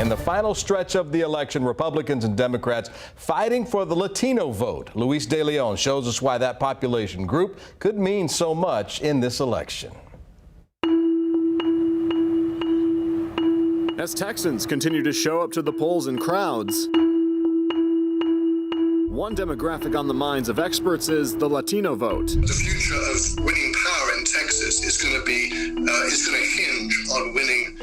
In the final stretch of the election, Republicans and Democrats fighting for the Latino vote. Luis De Leon shows us why that population group could mean so much in this election. As Texans continue to show up to the polls in crowds, one demographic on the minds of experts is the Latino vote. The future of winning power in Texas is going to hinge on winning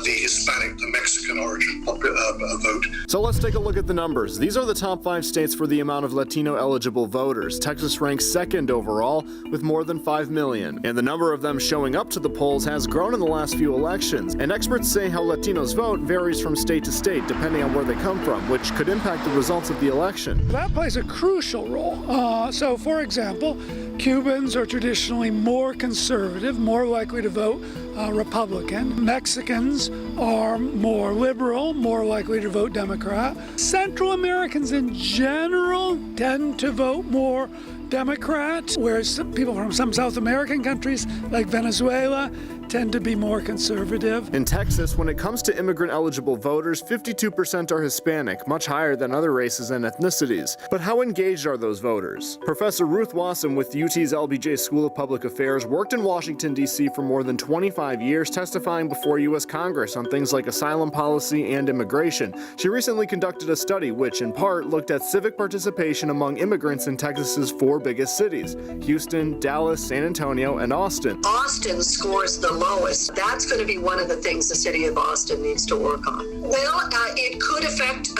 the Hispanic, the Mexican origin vote. So let's take a look at the numbers. These are the top 5 states for the amount of Latino eligible voters. Texas ranks second overall with more than 5 million. And the number of them showing up to the polls has grown in the last few elections. And experts say how Latinos vote varies from state to state depending on where they come from, which could impact the results of the election. That plays a crucial role. So, for example, Cubans are traditionally more conservative, more likely to vote Republican. Mexicans are more liberal, more likely to vote Democrat. Central Americans in general tend to vote more Democrat, whereas people from some South American countries like Venezuela tend to be more conservative. In Texas, when it comes to immigrant-eligible voters, 52% are Hispanic, much higher than other races and ethnicities. But how engaged are those voters? Professor Ruth Wasson with UT's LBJ School of Public Affairs worked in Washington, D.C. for more than 25 years, testifying before U.S. Congress on things like asylum policy and immigration. She recently conducted a study which, in part, looked at civic participation among immigrants in Texas's 4 biggest cities: Houston, Dallas, San Antonio, and Austin. Austin scores the lowest. That's going to be one of the things the city of Austin needs to work on. Well, it could affect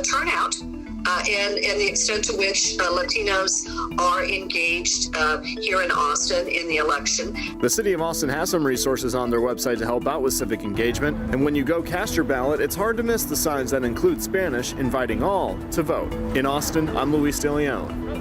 turnout and the extent to which Latinos are engaged here in Austin in the election. The city of Austin has some resources on their website to help out with civic engagement. And when you go cast your ballot, it's hard to miss the signs that include Spanish inviting all to vote. In Austin, I'm Luis De Leon.